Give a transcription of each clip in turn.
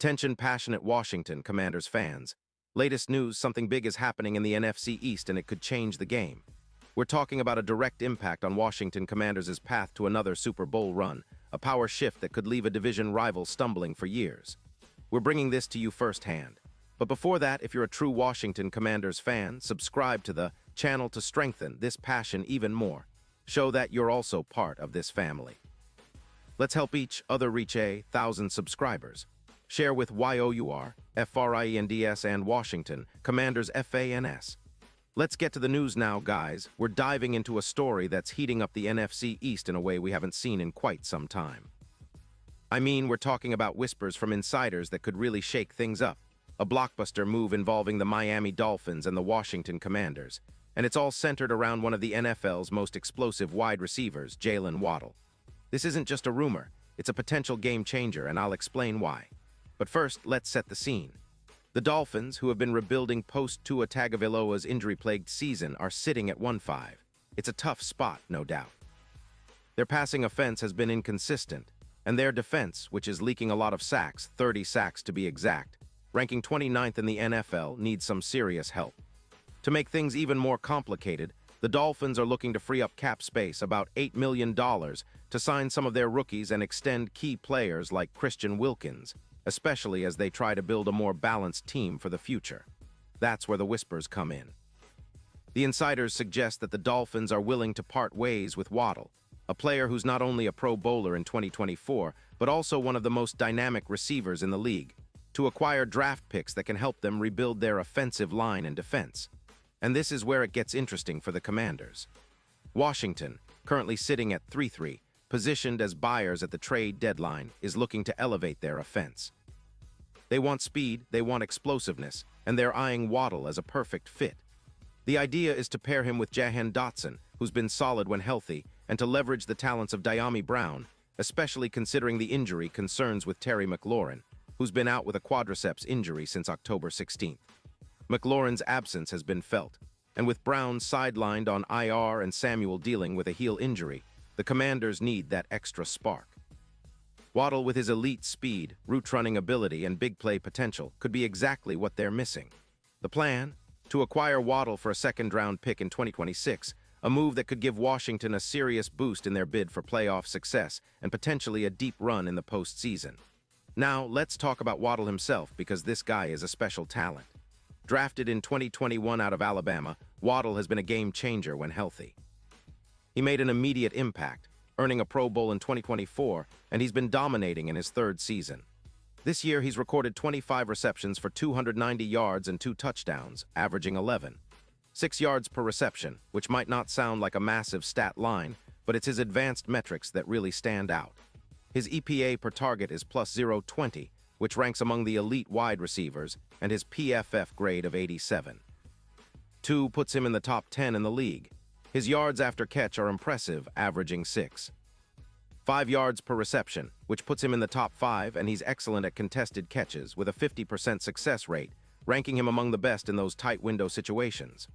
Attention passionate Washington Commanders fans. Latest news, something big is happening in the NFC East and it could change the game. We're talking about a direct impact on Washington Commanders' path to another Super Bowl run, a power shift that could leave a division rival stumbling for years. We're bringing this to you firsthand. But before that, if you're a true Washington Commanders fan, subscribe to the channel to strengthen this passion even more. Show that you're also part of this family. Let's help each other reach 1,000 subscribers. Share with YOUR, FRIENDS and Washington, Commanders FANS. Let's get to the news now, guys. We're diving into a story that's heating up the NFC East in a way we haven't seen in quite some time. I mean, we're talking about whispers from insiders that could really shake things up. A blockbuster move involving the Miami Dolphins and the Washington Commanders. And it's all centered around one of the NFL's most explosive wide receivers, Jaylen Waddle. This isn't just a rumor, it's a potential game changer, and I'll explain why. But first, let's set the scene. The Dolphins, who have been rebuilding post-Tua Tagovailoa's injury-plagued season, are sitting at 1-5. It's a tough spot, no doubt. Their passing offense has been inconsistent, and their defense, which is leaking a lot of sacks, 30 sacks to be exact, ranking 29th in the NFL, needs some serious help. To make things even more complicated, the Dolphins are looking to free up cap space, about $8 million, to sign some of their rookies and extend key players like Christian Wilkins, especially as they try to build a more balanced team for the future. That's where the whispers come in. The insiders suggest that the Dolphins are willing to part ways with Waddle, a player who's not only a Pro Bowler in 2024, but also one of the most dynamic receivers in the league, to acquire draft picks that can help them rebuild their offensive line and defense. And this is where it gets interesting for the Commanders. Washington, currently sitting at 3-3, positioned as buyers at the trade deadline, is looking to elevate their offense. They want speed, they want explosiveness, and they're eyeing Waddle as a perfect fit. The idea is to pair him with Jahan Dotson, who's been solid when healthy, and to leverage the talents of Dyami Brown, especially considering the injury concerns with Terry McLaurin, who's been out with a quadriceps injury since October 16th. McLaurin's absence has been felt, and with Brown sidelined on IR and Samuel dealing with a heel injury, the Commanders need that extra spark. Waddle, with his elite speed, route-running ability, and big play potential, could be exactly what they're missing. The plan? To acquire Waddle for a second-round pick in 2026, a move that could give Washington a serious boost in their bid for playoff success and potentially a deep run in the postseason. Now, let's talk about Waddle himself, because this guy is a special talent. Drafted in 2021 out of Alabama, Waddle has been a game-changer when healthy. He made an immediate impact, earning a Pro Bowl in 2024, and he's been dominating in his third season. This year, he's recorded 25 receptions for 290 yards and 2 touchdowns, averaging 6 yards per reception, which might not sound like a massive stat line, but it's his advanced metrics that really stand out. His EPA per target is plus 0.20, which ranks among the elite wide receivers, and his PFF grade of 87. 2 puts him in the top 10 in the league. His yards after catch are impressive, averaging 6. 5 yards per reception, which puts him in the top 5, and he's excellent at contested catches with a 50% success rate, ranking him among the best in those tight window situations.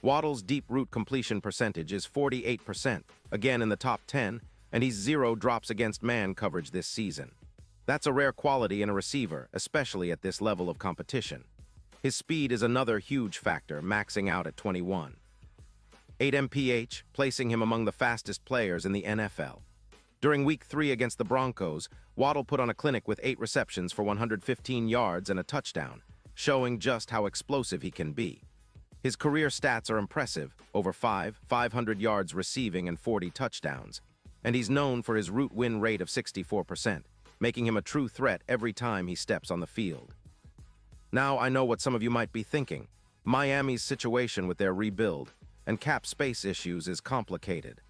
Waddle's deep route completion percentage is 48%, again in the top 10, and he's 0 drops against man coverage this season. That's a rare quality in a receiver, especially at this level of competition. His speed is another huge factor, maxing out at 21. 8 mph, placing him among the fastest players in the NFL. During Week 3 against the Broncos, Waddle put on a clinic with 8 receptions for 115 yards and a touchdown, showing just how explosive he can be. His career stats are impressive, over 500 yards receiving and 40 touchdowns, and he's known for his route win rate of 64%, making him a true threat every time he steps on the field. Now I know what some of you might be thinking. Miami's situation with their rebuild and cap space issues is complicated.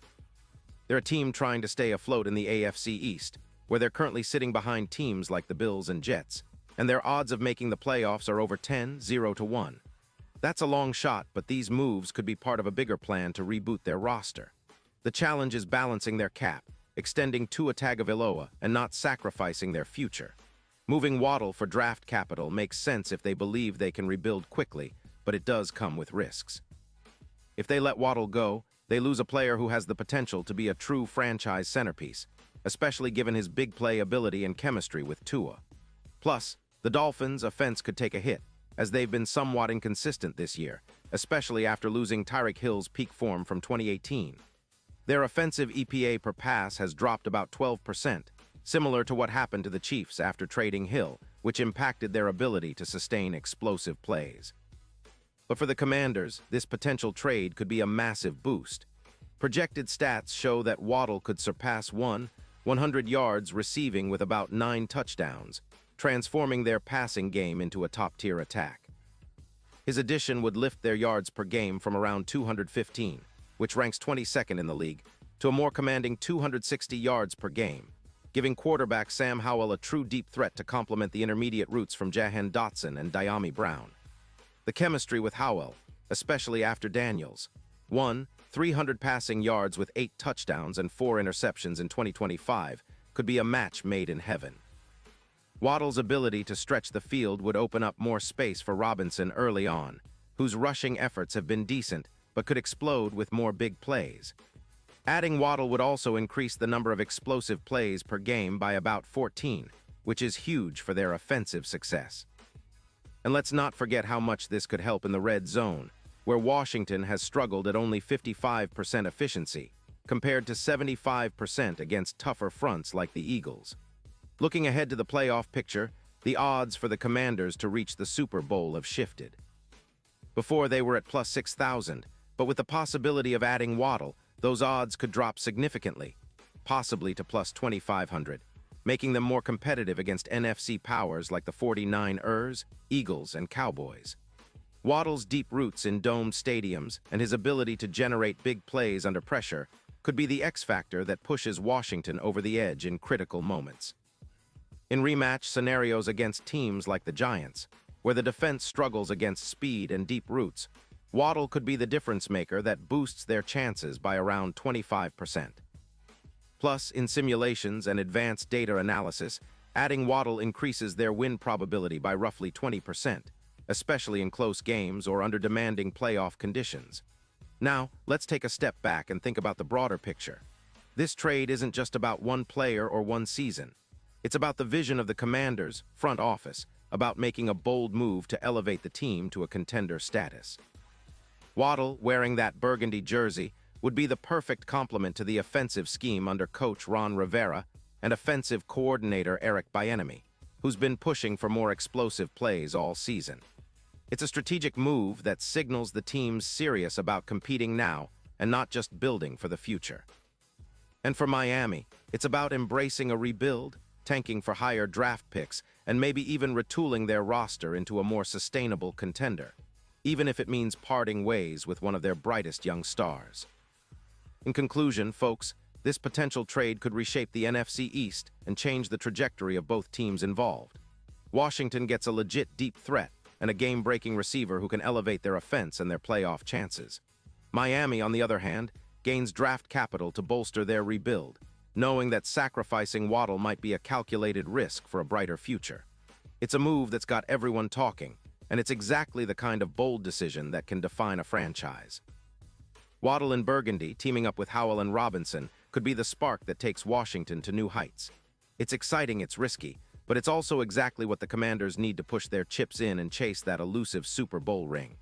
They're a team trying to stay afloat in the AFC East, where they're currently sitting behind teams like the Bills and Jets, and their odds of making the playoffs are over 0-1. That's a long shot, but these moves could be part of a bigger plan to reboot their roster. The challenge is balancing their cap, extending Tua Tagovailoa, and not sacrificing their future. Moving Waddle for draft capital makes sense if they believe they can rebuild quickly, but it does come with risks. If they let Waddle go, they lose a player who has the potential to be a true franchise centerpiece, especially given his big play ability and chemistry with Tua. Plus, the The Dolphins' offense could take a hit, as they've been somewhat inconsistent this year, especially after losing Tyreek Hill's peak form from 2018. Their offensive EPA per pass has dropped about 12%, similar to what happened to the Chiefs after trading Hill, which impacted their ability to sustain explosive plays. But for the Commanders, this potential trade could be a massive boost. Projected stats show that Waddle could surpass 100 yards receiving with about 9 touchdowns, transforming their passing game into a top-tier attack. His addition would lift their yards per game from around 215, which ranks 22nd in the league, to a more commanding 260 yards per game, giving quarterback Sam Howell a true deep threat to complement the intermediate routes from Jahan Dotson and Dyami Brown. The chemistry with Howell, especially after Daniels, 300 passing yards with 8 touchdowns and 4 interceptions in 2025, could be a match made in heaven. Waddle's ability to stretch the field would open up more space for Robinson early on, whose rushing efforts have been decent but could explode with more big plays. Adding Waddle would also increase the number of explosive plays per game by about 14, which is huge for their offensive success. And let's not forget how much this could help in the red zone, where Washington has struggled at only 55% efficiency, compared to 75% against tougher fronts like the Eagles. Looking ahead to the playoff picture, the odds for the Commanders to reach the Super Bowl have shifted. Before they were at plus 6,000, but with the possibility of adding Waddle, those odds could drop significantly, possibly to plus 2,500, making them more competitive against NFC powers like the 49ers, Eagles, and Cowboys. Waddle's deep roots in domed stadiums and his ability to generate big plays under pressure could be the X factor that pushes Washington over the edge in critical moments. In rematch scenarios against teams like the Giants, where the defense struggles against speed and deep roots, Waddle could be the difference maker that boosts their chances by around 25%. Plus, in simulations and advanced data analysis, adding Waddle increases their win probability by roughly 20%, especially in close games or under demanding playoff conditions. Now, let's take a step back and think about the broader picture. This trade isn't just about one player or one season. It's about the vision of the Commanders' front office, about making a bold move to elevate the team to a contender status. Waddle, wearing that burgundy jersey, would be the perfect complement to the offensive scheme under coach Ron Rivera and offensive coordinator Eric Bieniemy, who's been pushing for more explosive plays all season. It's a strategic move that signals the team's serious about competing now and not just building for the future. And for Miami, it's about embracing a rebuild, tanking for higher draft picks, and maybe even retooling their roster into a more sustainable contender, even if it means parting ways with one of their brightest young stars. In conclusion, folks, this potential trade could reshape the NFC East and change the trajectory of both teams involved. Washington gets a legit deep threat and a game-breaking receiver who can elevate their offense and their playoff chances. Miami, on the other hand, gains draft capital to bolster their rebuild, knowing that sacrificing Waddle might be a calculated risk for a brighter future. It's a move that's got everyone talking, and it's exactly the kind of bold decision that can define a franchise. Waddle and Burgundy, teaming up with Howell and Robinson, could be the spark that takes Washington to new heights. It's exciting, it's risky, but it's also exactly what the Commanders need to push their chips in and chase that elusive Super Bowl ring.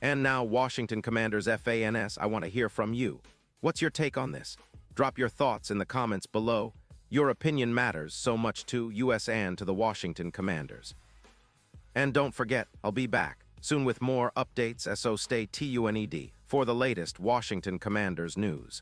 And now, Washington Commanders fans, I want to hear from you. What's your take on this? Drop your thoughts in the comments below. Your opinion matters so much to us and to the Washington Commanders. And don't forget, I'll be back soon with more updates, so stay tuned for the latest Washington Commanders news.